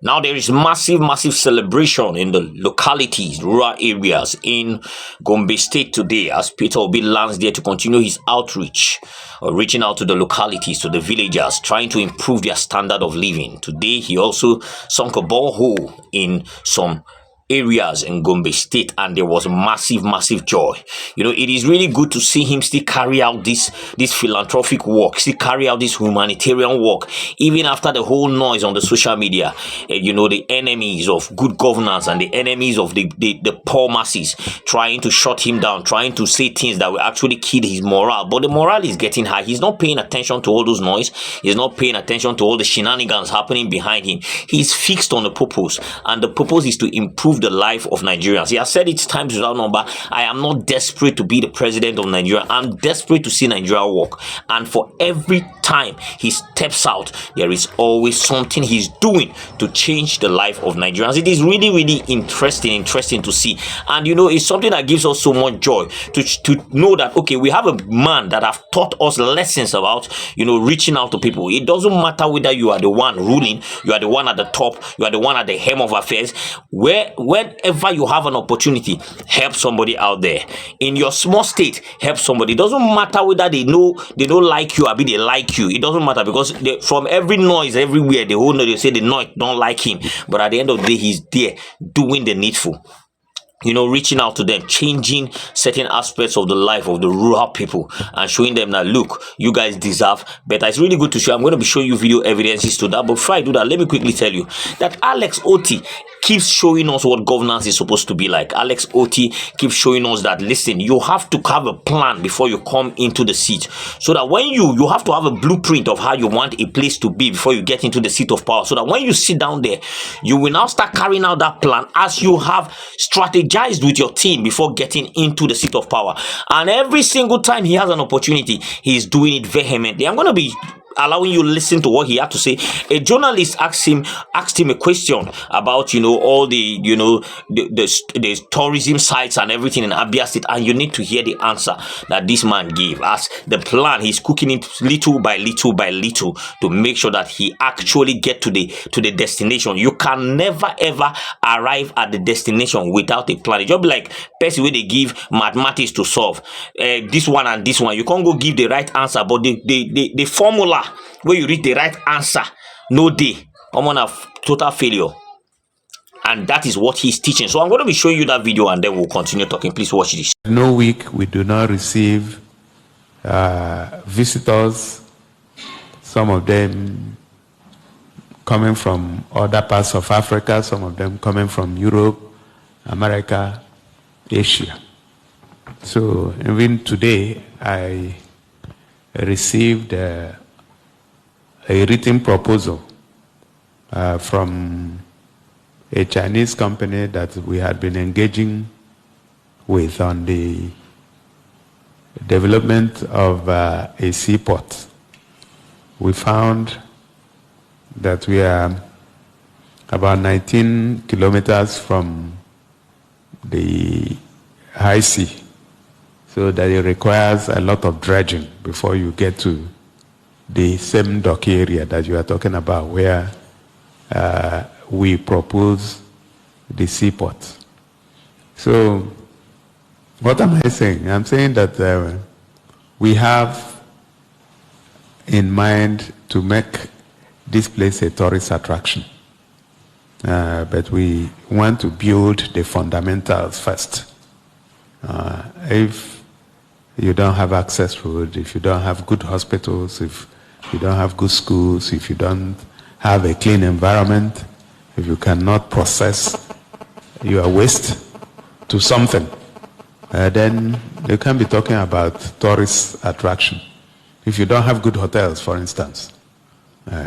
Now there is massive celebration in the localities, rural areas in Gombe State today as Peter Obi lands there to continue his outreach, reaching out to the localities, to the villagers, trying to improve their standard of living. Today he also sunk a borehole in some areas in Gombe State, and there was massive joy. You know, it is really good to see him still carry out this philanthropic work, still carry out this humanitarian work, even after the whole noise on the social media. You know, the enemies of good governance and the enemies of the poor masses trying to shut him down, trying to say things that will actually kill his morale. But the morale is getting high. He's not paying attention to all those noise. He's not paying attention to all the shenanigans happening behind him. He's fixed on the purpose, and the purpose is to improve the life of Nigerians. He has said it times without number. I am not desperate to be the president of Nigeria. I'm desperate to see Nigeria work. And for every time he steps out, there is always something he's doing to change the life of Nigerians. It is really interesting to see. And you know, it's something that gives us so much joy to know that, okay, we have a man that have taught us lessons about, you know, reaching out to people. It doesn't matter whether you are the one ruling, you are the one at the top, you are the one at the helm of affairs. Whenever you have an opportunity, help somebody out there. In your small state, help somebody. It doesn't matter whether they don't like you or they like you. It doesn't matter, because from every noise everywhere, the whole they say the noise don't like him. But at the end of the day, he's there doing the needful. You know, reaching out to them, changing certain aspects of the life of the rural people and showing them that, look, you guys deserve better. It's really good to show. I'm going to be showing you video evidences to that. But before I do that, let me quickly tell you that Alex Otti keeps showing us what governance is supposed to be like. Alex Otti keeps showing us that, listen, you have to have a plan before you come into the seat. So that when you have to have a blueprint of how you want a place to be before you get into the seat of power. So that when you sit down there, you will now start carrying out that plan as you have strategized with your team before getting into the seat of power. And every single time he has an opportunity, he's doing it vehemently. I'm going to be allowing you to listen to what he had to say. A journalist asked him a question about, you know, all the, you know, the tourism sites and everything in Abia State, and you need to hear the answer that this man gave. As the plan, he's cooking it little by little to make sure that he actually get to the destination. You can never ever arrive at the destination without a plan. It's just like person where they give mathematics to solve this one and this one. You can't go give the right answer, but the formula where you reach the right answer, no day, common of total failure. And that is what he's teaching. So I'm going to be showing you that video, and then we'll continue talking. Please watch this. No week we do not receive visitors, some of them coming from other parts of Africa, some of them coming from Europe, America, Asia. So even today I received a written proposal from a Chinese company that we had been engaging with on the development of a seaport. We found that we are about 19 kilometers from the high sea, so that it requires a lot of dredging before you get to the same dock area that you are talking about, where we propose the seaport. So what am I saying? I'm saying that we have in mind to make this place a tourist attraction, but we want to build the fundamentals first. If you don't have access food, if you don't have good hospitals, if you don't have good schools, if you don't have a clean environment, if you cannot process your waste to something, then you can be talking about tourist attraction. If you don't have good hotels, for instance.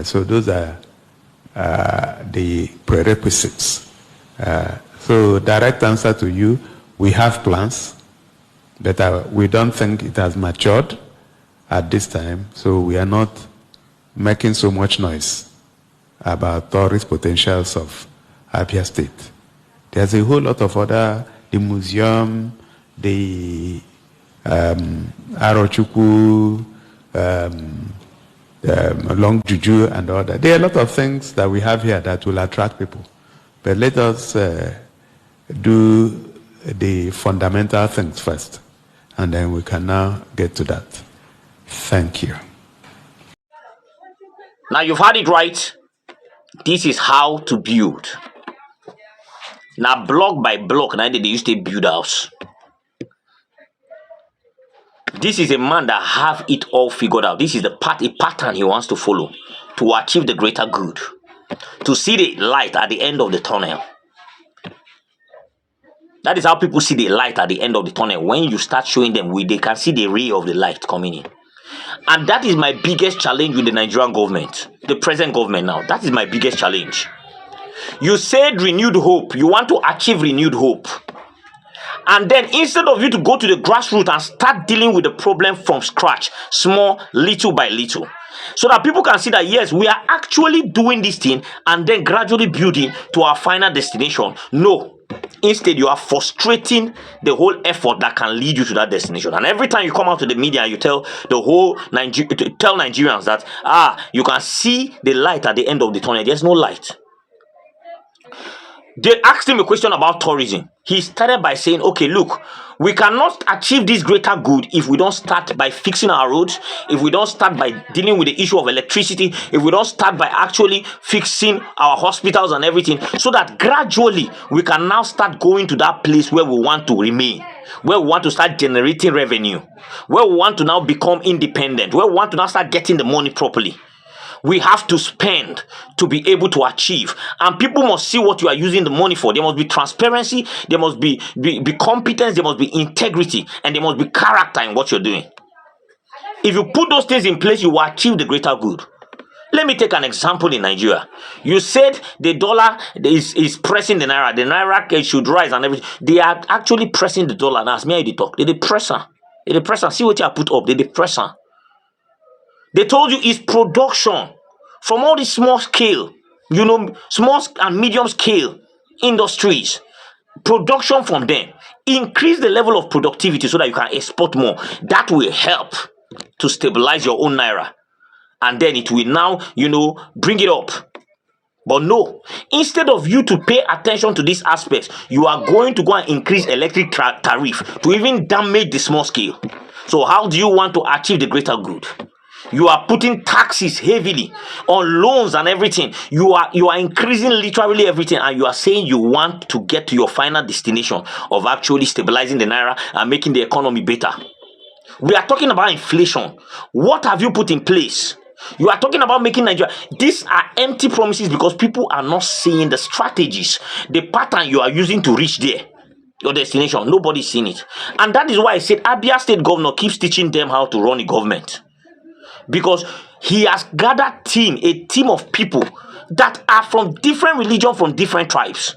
So those are the prerequisites. So direct answer to you, we have plans, but we don't think it has matured at this time, so we are not making so much noise about tourist potentials of Abia State. There's a whole lot of other, the museum, the Arochukwu, long juju and all that. There are a lot of things that we have here that will attract people. But let us do the fundamental things first, and then we can now get to that. Thank you. Now you've had it right. This is how to build. Now block by block, now they used to build house. This is a man that have it all figured out. This is a pattern he wants to follow to achieve the greater good, to see the light at the end of the tunnel. That is how people see the light at the end of the tunnel. When you start showing them, they can see the ray of the light coming in. And that is my biggest challenge with the Nigerian government, the present government now. That is my biggest challenge. You said renewed hope. You want to achieve renewed hope. And then instead of you to go to the grassroots and start dealing with the problem from scratch, small, little by little, so that people can see that, yes, we are actually doing this thing and then gradually building to our final destination. No. Instead, you are frustrating the whole effort that can lead you to that destination. And every time you come out to the media and you tell the whole tell Nigerians that, you can see the light at the end of the tunnel. There's no light. They asked him a question about tourism. He started by saying, okay, look, we cannot achieve this greater good if we don't start by fixing our roads, if we don't start by dealing with the issue of electricity, if we don't start by actually fixing our hospitals and everything, so that gradually we can now start going to that place where we want to remain, where we want to start generating revenue, where we want to now become independent, where we want to now start getting the money properly. We have to spend to be able to achieve, and people must see what you are using the money for. There must be transparency, there must be competence, there must be integrity, and there must be character in what you're doing. If you put those things in place, you will achieve the greater good. Let me take an example in Nigeria. You said the dollar is pressing the naira. The naira should rise and everything. They are actually pressing the dollar. Now, as me I talk, they press her. They press her. See what you have put up. They press her. They told you it's production from all the small scale, small and medium scale industries. Production from them. Increase the level of productivity so that you can export more. That will help to stabilize your own naira. And then it will now, bring it up. But no, instead of you to pay attention to these aspects, you are going to go and increase electric tariff to even damage the small scale. So how do you want to achieve the greater good? You are putting taxes heavily on loans and everything. You are increasing literally everything, and you are saying you want to get to your final destination of actually stabilizing the naira and making the economy better. We are talking about inflation. What have you put in place? You are talking about making Nigeria. These are empty promises because people are not seeing the strategies, the pattern you are using to reach there, your destination. Nobody's seeing it. And that is why I said Abia State Governor keeps teaching them how to run a government. Because he has gathered a team of people that are from different religions, from different tribes,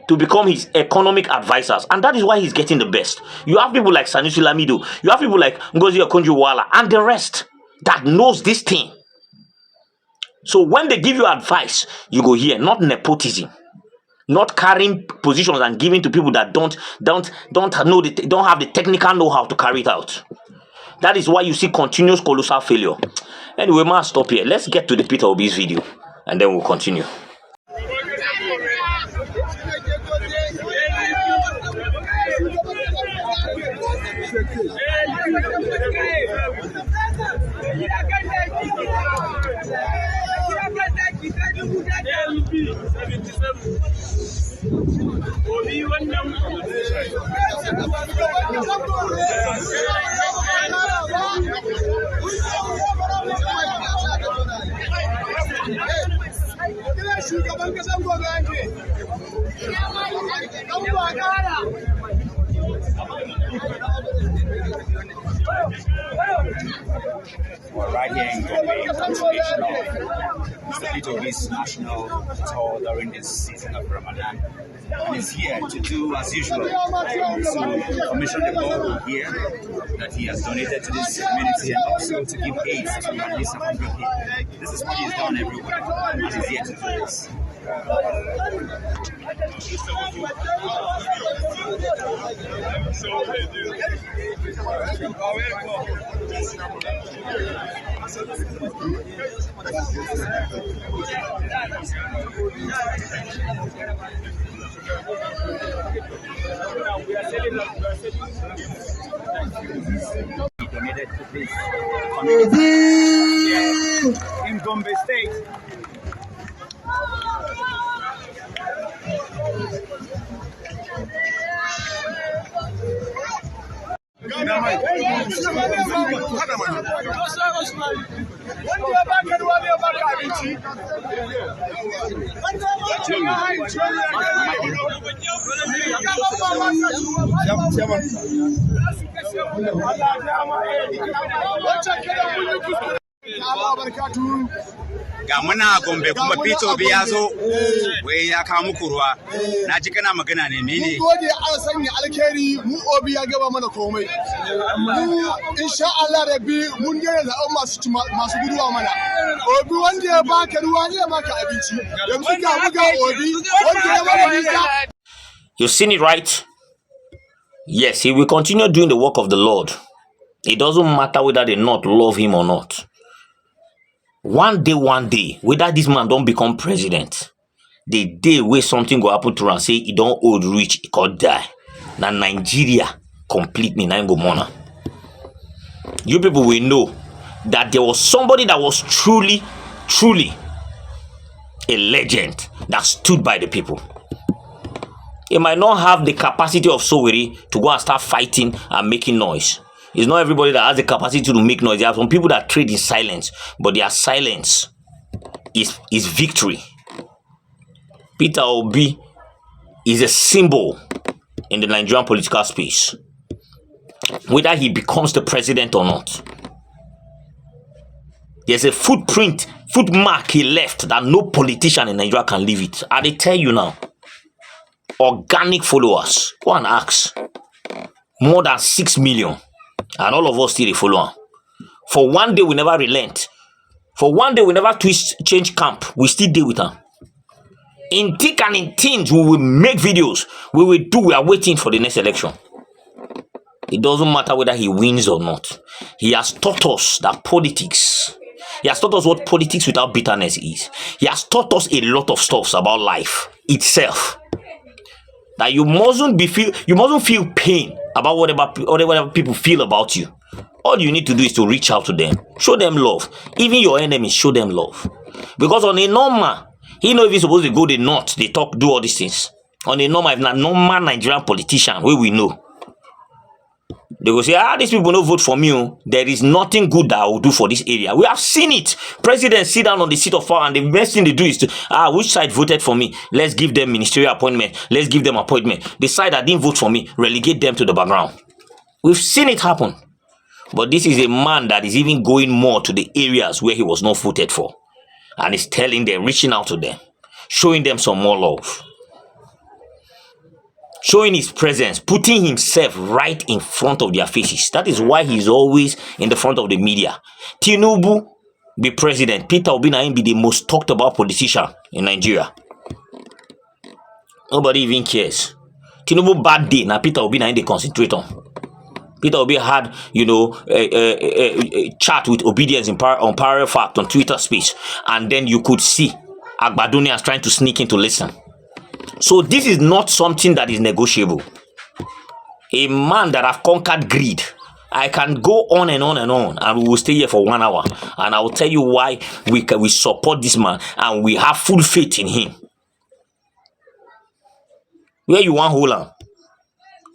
to become his economic advisors. And that is why he's getting the best. You have people like Sanusi Lamido, you have people like Ngozi Okonjo-Iweala, and the rest that knows this thing. So when they give you advice, you go here, not nepotism, not carrying positions and giving to people that don't have the technical know-how to carry it out. That is why you see continuous colossal failure. Anyway, man, stop here. Let's get to the Peter Obi's video, and then we'll continue. We're right here in Gombe in continuation of Mr. Peter Obi's national tour during this season of Ramadan. And he's here to do as usual, to commission the ball here that he has donated to this community, and also to give aid to at least 100 people. This is what he's done everywhere, and he's here to do this. Donated to this community in Gombe State. Ga muna Gombe kuma Peter Obi ya zo wai ya kawo muku ruwa. Na ji kana magana ne mene? Gode an sanya alkhairi mu Obi ya gaba mana komai. Mu insha Allah rabbi mun gane da masu guduwa mana. Obi wanda ya baka ruwa ne ya baka abinci. Yanzu ga buga Obi wanda ya baka visa. You've seen it, right? Yes, he will continue doing the work of the Lord. It doesn't matter whether they not love him or not. One day, whether this man don't become president, the day where something go happen to him and say he don't old rich, he could die. Now Nigeria completely now go mourn. You people will know that there was somebody that was truly a legend that stood by the people. He might not have the capacity of Soweri to go and start fighting and making noise. It's not everybody that has the capacity to make noise. There are some people that trade in silence, but their silence is victory. Peter Obi is a symbol in the Nigerian political space. Whether he becomes the president or not. There's a footmark he left that no politician in Nigeria can leave it. I tell you now. Organic followers. Go and ask. More than 6 million. And all of us still a follower. For one day we never relent. For one day we never change camp. We still deal with them. In thick and in thin, we will make videos. We are waiting for the next election. It doesn't matter whether he wins or not. He has taught us that politics. He has taught us what politics without bitterness is. He has taught us a lot of stuff about life itself. That you mustn't feel pain about whatever people feel about you. All you need to do is to reach out to them. Show them love. Even your enemies, show them love. Because on a normal, he know if he's supposed to go the north, they talk, do all these things. On a normal, if not normal Nigerian politician, where we know. They will say, these people don't vote for me. There is nothing good that I will do for this area. We have seen it. Presidents sit down on the seat of power and the best thing they do is to, which side voted for me? Let's give them ministerial appointment. Let's give them appointment. The side that didn't vote for me, relegate them to the background. We've seen it happen. But this is a man that is even going more to the areas where he was not voted for. And is telling them, reaching out to them, showing them some more love. Showing his presence, putting himself right in front of their faces. That is why he's always in the front of the media. Tinubu be president. Peter Obi be the most talked about politician in Nigeria. Nobody even cares. Tinubu bad day. Now Peter Obi they concentrate on. Peter Obi had, a chat with Obedience on Parallel Fact on Twitter space. And then you could see Agbadunians trying to sneak in to listen. So this is not something that is negotiable. A man that have conquered greed. I can go on and on and on, and we will stay here for 1 hour. And I will tell you why we support this man and we have full faith in him. Where you want hold on?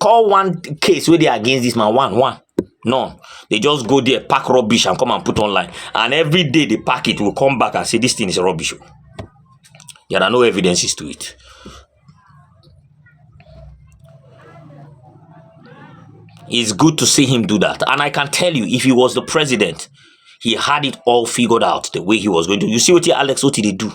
Call one case where they are against this man. One. None. They just go there, pack rubbish and come and put online. And every day they pack it, will come back and say this thing is rubbish. There are no evidences to it. It's good to see him do that. And I can tell you, if he was the president, he had it all figured out the way he was going to. You see what Alex Otti they do?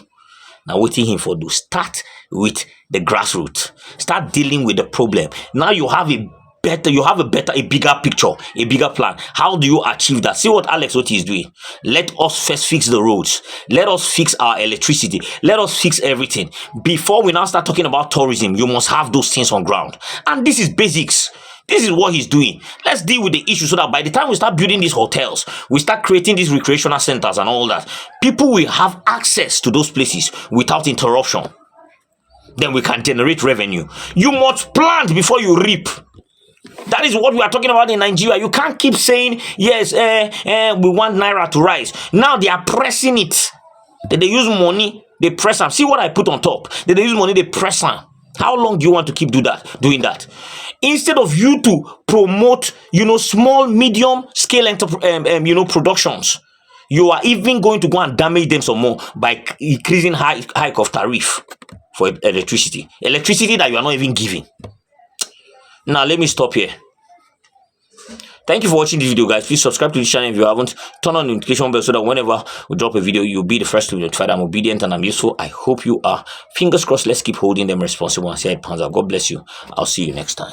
Now waiting him for do. Start with the grassroots. Start dealing with the problem. Now you have a a bigger picture, a bigger plan. How do you achieve that? See what Alex Otti is doing. Let us first fix the roads. Let us fix our electricity. Let us fix everything. Before we now start talking about tourism, you must have those things on ground. And this is basics. This is what he's doing. Let's deal with the issue so that by the time we start building these hotels, we start creating these recreational centers and all that, people will have access to those places without interruption. Then we can generate revenue. You must plant before you reap. That is what we are talking about in Nigeria. You can't keep saying, yes, we want Naira to rise. Now they are pressing it. They use money, they press them. See what I put on top. They use money, they press them. How long do you want to keep doing that? Instead of you to promote, small, medium scale productions, you are even going to go and damage them some more by increasing hike of tariff for electricity that you are not even giving. Now let me stop here. Thank you for watching this video, guys. Please subscribe to this channel if you haven't. Turn on the notification bell so that whenever we drop a video, you'll be the first to be notified. I'm obedient and I'm useful. I hope you are. Fingers crossed. Let's keep holding them responsible and see how it pans out. God bless you. I'll see you next time.